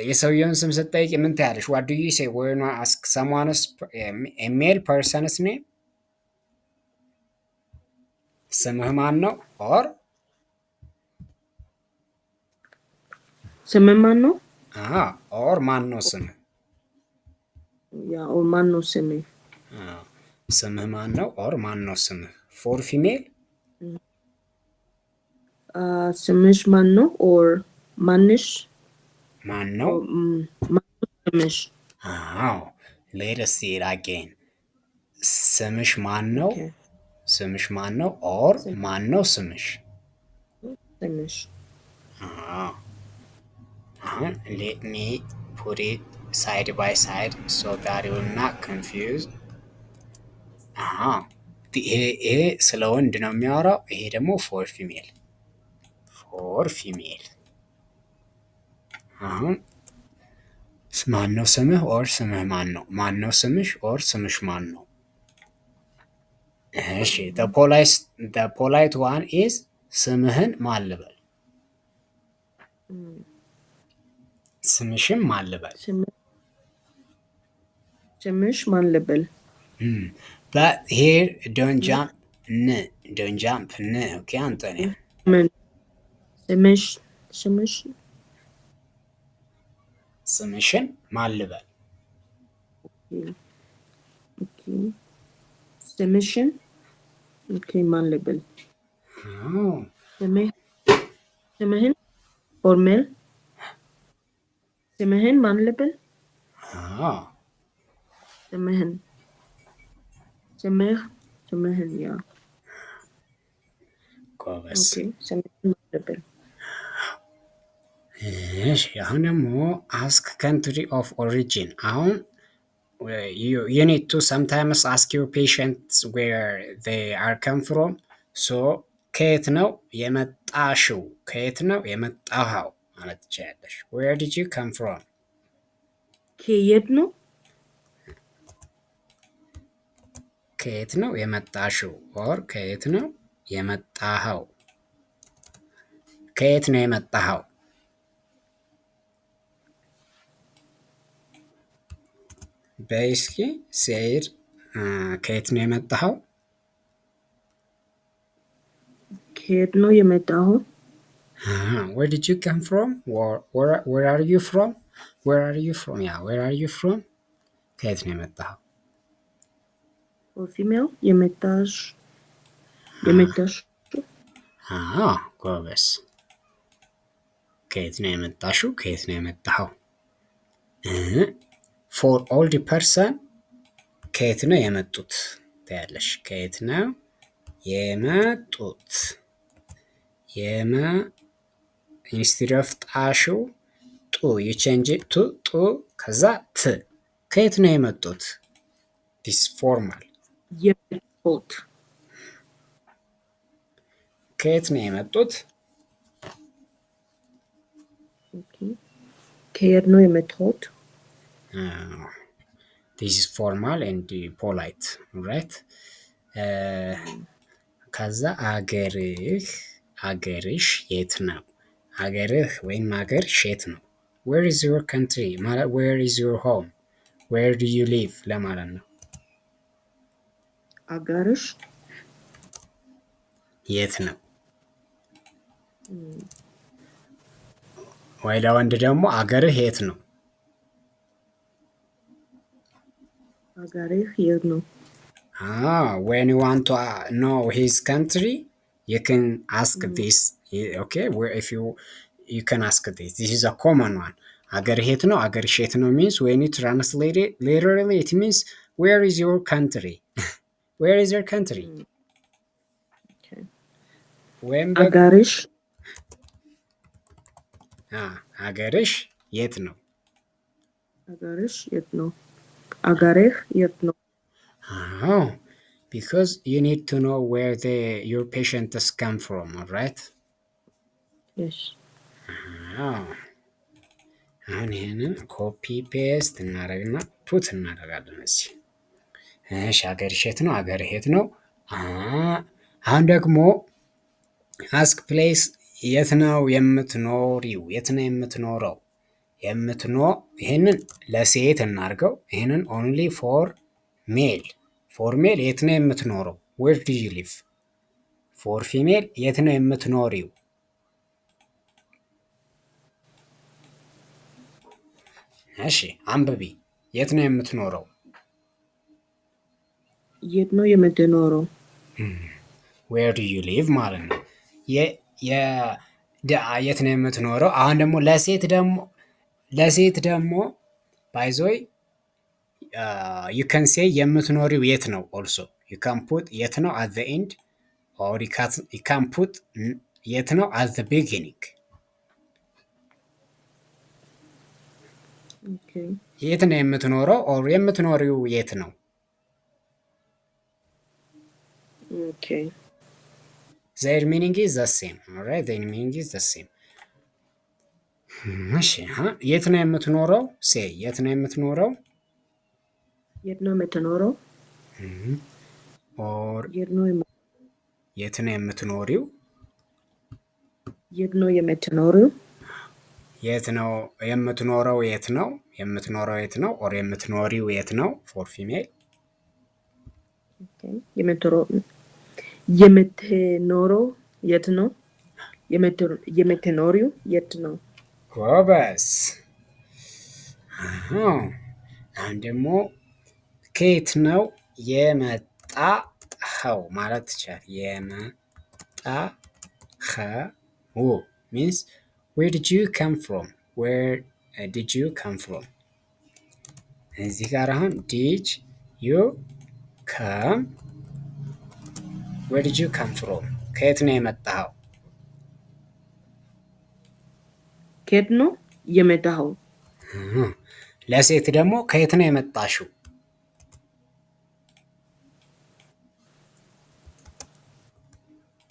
የሰውየውን ስም ስትጠይቂ ምን ትያለሽ? what do you say when you ask someone's a male person's name? ስምህ ማን ነው? or ስምህ ማን ነው? or ማን ነው ስምህ? ያ or ማን ነው ስምህ? ስምህ ማን ነው? or ማን ነው ስምህ? for female ስምሽ ማን ነው? or ማንሽ? ማን ነው? ስምሽ? let us see it again. ስምሽ ማን ነው? ስምሽ ማን ነው? or ማን ነው ስምሽ? ስምሽ? let me put it side by side so that you will not confuse. ይሄ ስለ ወንድ ነው የሚያወራው። ይሄ ደግሞ for female. አሁን ማን ነው ስምህ? or ስምህ ማን ነው? ማን ነው ስምሽ? or ስምሽ ማን ነው? እሺ the polite one is ስምህን ማን ልበል? ስምሽን ማን ልበል? ስምሽ ማን ልበል? But here don't jump okay Antonia? ስምሽን ማን ልበል? ስምሽን ማን ልበል? ስምህን or male? ስምህን ማን ልበል? ስምህን ያ ጎበዝ። Okay. ሰሜን ነበር። እሺ አሁን ደግሞ አስክ ካንትሪ ኦፍ ኦሪጂን። አሁን you need to sometimes ask your patients where they are come from. so ከየት ነው የመጣሽው? ከየት ነው የመጣኸው ማለት ትችላለሽ። where did you come from? ከየት ነው? ከየት ነው የመጣሽው or ከየት ነው የመጣኸው? ከየት ነው የመጣኸው? በይ እስኪ ሰይድ ከየት ነው የመጣኸው? ከየት ነው የመጣኸው? where did you come from? where are you from? where are you from? yeah, where are you from? ከየት ነው የመጣኸው? for female የመጣሽ የመጣሽ ጎበዝ። ከየት ነው የመጣሽው? ከየት ነው የመጣኸው? for old person ከየት ነው የመጡት ታያለሽ። ከየት ነው የመጡት? ኢንስቲድ ኦፍ ጣሽው ጡ you ጡ ከዛ ት ከየት ነው የመጡት? ዲስ ፎርማል የመጡት ከየት ነው የመጡት? ከየት ነው የመጡት? this is formal and polite, right? ከዛ አገርሽ የት ነው? አገርህ ወይም አገርሽ የት ነው? where is your country ማለት where is your home? where do you live ለማለት ነው። አገርሽ የት ነው? ወይ ለወንድ ደግሞ አገርህ የት ነው? አገርህ የት ነው? when you want to know his country you can ask this. okay, where if you can ask this. this is a common one. አገርህ የት ነው? አገርሽ የት ነው means when you translate it literally it means where is your country? where is your country? okay. ወይም አገርሽ አገርሽ የት ነው? አገርሽ የት ነው? አገርህ የት ነው? because you need to know where your patients come from, all right? yes. አሁን ይሄንን ኮፒ ፔስት እናደርግና ፑት እናደርጋለን እዚህ። እሺ አገርሽ የት ነው? አገርህ የት ነው? አሁን ደግሞ አስክ ፕሌስ የት ነው የምትኖሪው? የት ነው የምትኖረው? ይሄንን ለሴት እናርገው። ይሄንን ኦንሊ ፎር ሜል የት ነው የምትኖረው? where do you live? ፎር ፊሜል የት ነው የምትኖሪው? እሺ አንብቢ። የት ነው የምትኖረው? የት ነው የምትኖረው? where do you live ማለት ነው። የት ነው የምትኖረው? አሁን ደግሞ ለሴት ደግሞ ባይዞይ you can say የምትኖሪው የት ነው also. you can put የት ነው at the end or you can put የት ነው at the beginning. okay. የት ነው የምትኖረው or የምትኖሪው የት ነው? okay. their meaning is the same, all right? their meaning is the same. እሺ የት ነው የምትኖረው? say የት ነው የምትኖረው? የት ነው የምትኖረው? or የት ነው የምትኖሪው? የት ነው የምትኖሪው? የት ነው የምትኖረው? የት ነው የምትኖረው? የት ነው or የምትኖሪው የት ነው for female. okay. የምትኖረው የት ነው? የምትኖሪው የት ነው? ጎበዝ። አሁን ደግሞ ከየት ነው የመጣኸው ማለት ይቻላል። የመጣኸው means where did you come from? where did you come from? እዚህ ጋር አሁን did you come where did you come from? ከየት ነው የመጣኸው? ከየት ነው የመጣኸው? ለሴት ደግሞ ከየት ነው የመጣሽው?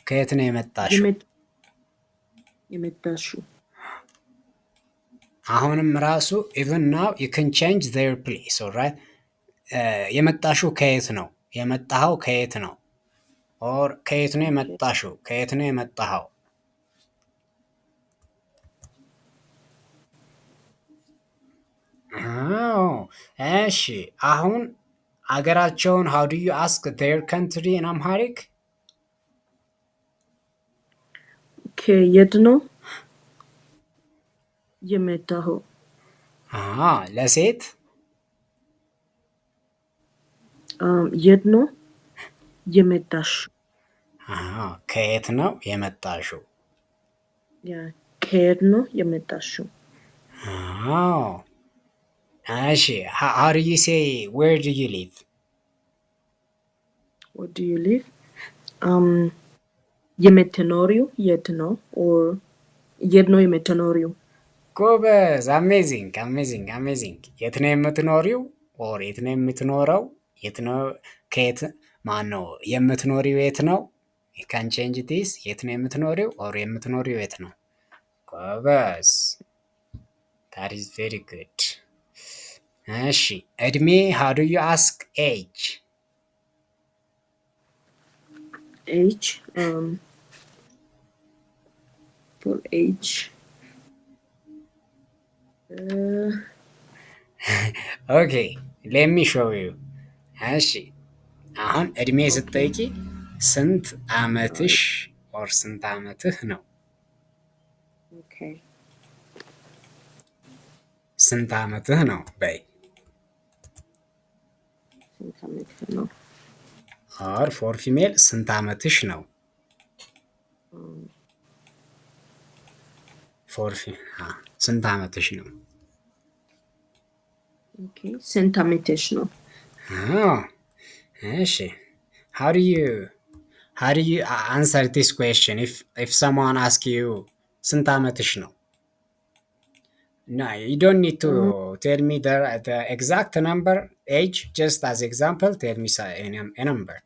ከየት ነው የመጣሽው? የመጣሽው አሁንም ራሱ even now you can change their place, alright? የመጣሽው ከየት ነው? የመጣኸው ከየት ነው? ኦር ከየት ነው የመጣሽው? ከየት ነው የመጣኸው? እሺ አሁን አገራቸውን how do you ask their country in Amharic? ከየት ነው የመጣኸው? ለሴት የት ነው የመጣሽው? ከየት ነው የመጣሽው? ከየት ነው የመጣሽው? እሺ how do you say where do you live? Where do you live? የምትኖሪው የት ነው? or የት ነው የምትኖሪው? ጎበዝ አሜዚንግ አሜዚንግ አሜዚንግ። የት ነው የምትኖሪው? ኦር የት ነው የምትኖረው? የት ነው ከየት ማን ነው የምትኖሪው የት ነው? you can change this የት ነው የምትኖሪው ኦር የምትኖሪው የት ነው? ጎበዝ that is very good። እሺ እድሜ how do you ask age? age for age okay let me show you። እሺ አሁን እድሜ ስትጠይቂ ስንት አመትሽ ኦር ስንት አመትህ ነው? okay ስንት አመትህ ነው በይ። ስንት አመትህ ነው? ኦር ፎር ፊሜል ስንት አመትሽ ነው? ፎር ስንት አመትሽ ነው? okay ስንት አመትሽ ነው? እሺ how do you answer this question if someone ask you ስንት አመትሽ ነው? No, you don't need to tell me the exact number age, just as example tell me a number.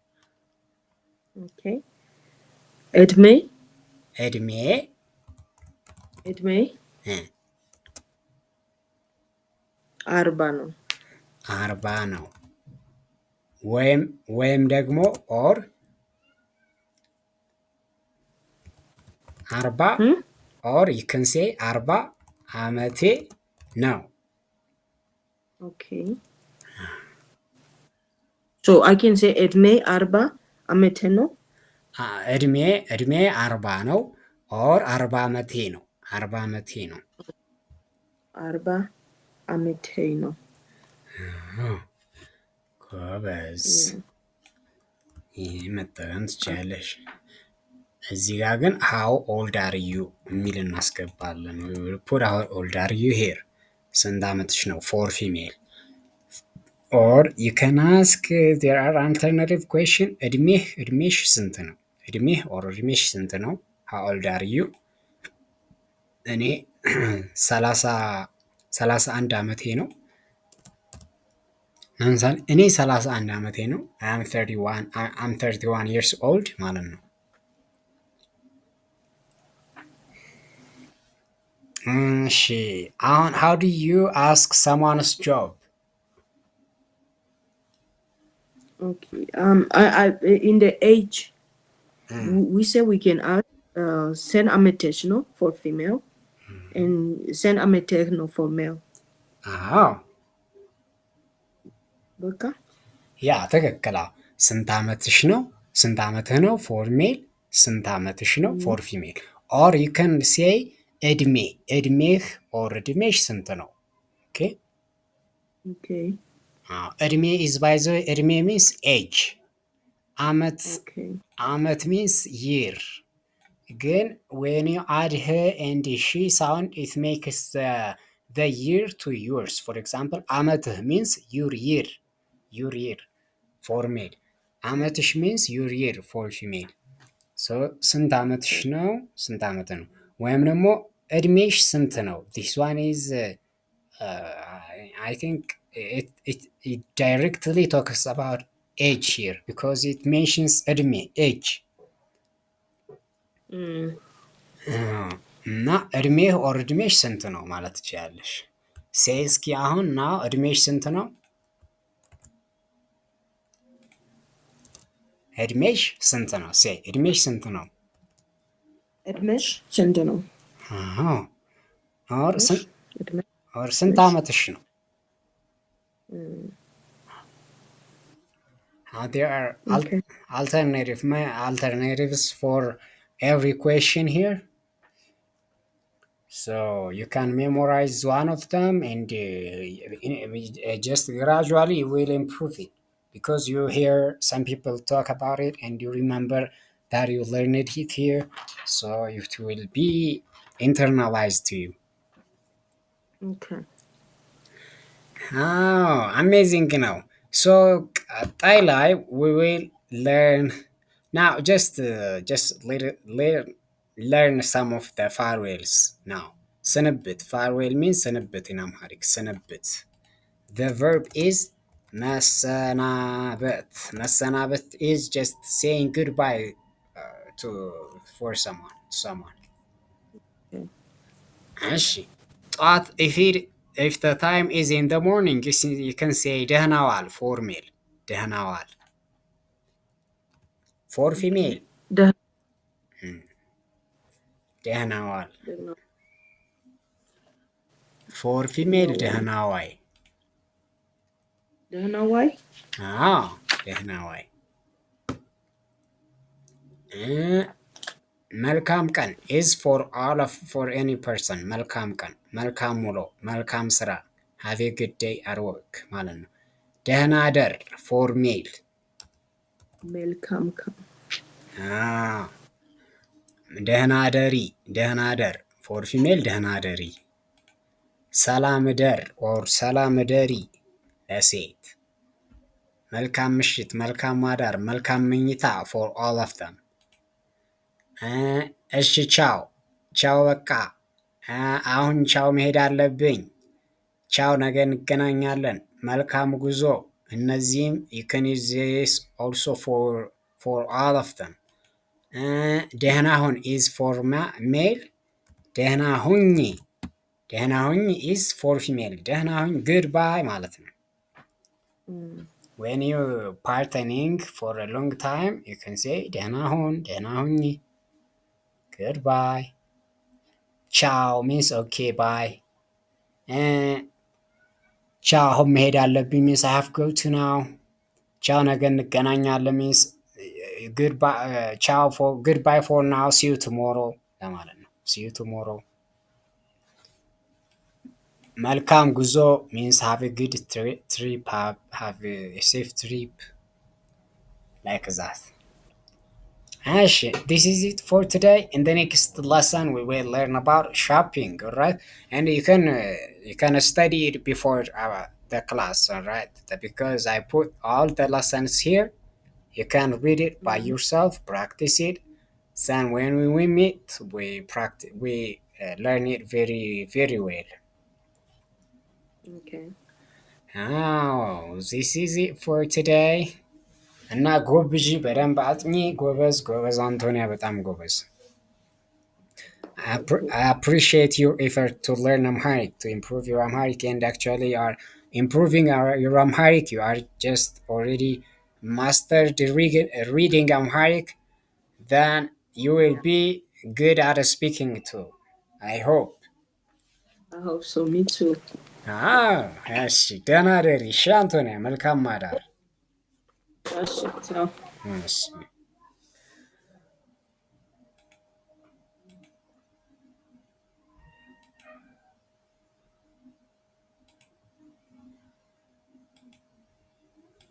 okay እድሜ እድሜ እድሜ 40 ነው። 40 ነው። ወይም ደግሞ ኦር 40 or you can say 40 አመቴ ነው። okay so I can say እድሜ 40 አመቴ ነው። እድሜ 40 ነው ኦር 40 አመቴ ነው። 40 አመቴ ነው። 40 አመቴ ነው። ጎበዝ ይህ መጠቀም ትችላለሽ። እዚህ ጋር ግን how old are you የሚል እናስገባለን። put how old are you here ስንት አመትሽ ነው for female or you can ask there are alternative question እድሜሽ ስንት ነው? እድሜህ or እድሜሽ ስንት ነው? how old are you እኔ 31 አመቴ ነው። እኔ 31 አመቴ ነው። I'm 31 years old ማለት ነው። እሺ አሁን how do you ask someone's job? okay I in the age we say we can ask send አመትሽ ነው for female and send አመትህ ነው for male። በቃ ያ ትክክል። ስንት አመትሽ ነው? ስንት አመትህ ነው for male ስንት አመትሽ ነው for female or you can say እድሜህ or እድሜሽ ስንት ነው? okay እድሜ is by the way እድሜ means age አመት means year ግን when you add her and she sound it makes the year to yours. For example አመትህ means your year for male አመትሽ means your year for female ስንት ዓመትሽ ነው? ስንት ዓመት ነው? ወይም ደግሞ እድሜሽ ስንት ነው? ዲስ ዋን ኢዝ አይ ቲንክ it directly talks about age here because it mentions እድሜ age እና እድሜህ ኦር እድሜሽ ስንት ነው ማለት ትችላለሽ። ሴይ እስኪ አሁን ናው እድሜሽ ስንት ነው? እድሜሽ ስንት ነው? ሴይ እድሜሽ ስንት ነው? እድሜሽ ስንት ነው? ኦር ስንት ዓመትሽ ነው? There are alternatives for every question here. So you can memorize one of them and just gradually you will improve it because you hear some people talk about it and you remember that you learned it here. So it will be internalized to you. Okay. Oh, amazing now. So ቀጣይ ላይ we will learn now just learn some of the farewells now. ስንብት farewell means ስንብት in Amharic ስንብት. The verb is መሰናበት. መሰናበት is just saying goodbye for someone. እሺ ጠዋት if the time is in the morning you can say ደህና ዋል for male. ደህና ዋል for female. ደህና ዋል for female ደህና ዋይ. ደህና ዋይ? ደህና ዋይ። መልካም ቀን is for any person. መልካም ቀን፣ መልካም ውሎ፣ መልካም ስራ have a good day at work ማለት ነው። ደህና አደር for male. መልካም ቀን። ደህና አደሪ፣ ደህና አደር for female ደህና አደሪ። ሰላም እደር or ሰላም እደሪ ለሴት። መልካም ምሽት፣ መልካም አዳር፣ መልካም መኝታ for all of them. እሺ ቻው፣ ቻው በቃ አሁን ቻው መሄድ አለብኝ። ቻው ነገ እንገናኛለን። መልካም ጉዞ። እነዚህም you can use this also for all of them. ደህና ሁን is for male. ደህና ሁኚ፣ ደህና ሁኚ is for female. ደህና ሁኝ goodbye ማለት ነው። When you parting for a long time you can say ደህና ሁን፣ ደህና ሁኚ. Goodbye. Ciao means okay, bye. ቻው አሁን መሄድ አለብኝ means I have to go to now. ቻው ነገ እንገናኛለን means goodbye for now, see you tomorrow ለማለት ነው። see you tomorrow. መልካም ጉዞ means have a good trip, have a safe trip like that. This is it for today. In the next lesson we will learn about shopping, all right? And you can study it before the class, all right? Because I put all the lessons here. You can read it by yourself, practice it. Then when we meet, we learn it very, very well. Okay. This is it for today. እና ጎብዢ በደንብ አጥኚ። ጎበዝ አንቶኒያ በጣም ጎበዝ። I appreciate your effort to learn Amharic, to improve your Amharic, and actually are improving your Amharic. You are just already mastered reading Amharic. Then you will be good at speaking too. I hope. I hope so. Me too. እሺ ደህና ደሪ። እሺ አንቶኒያ መልካም ማዳር። እሺ ቻው። እሺ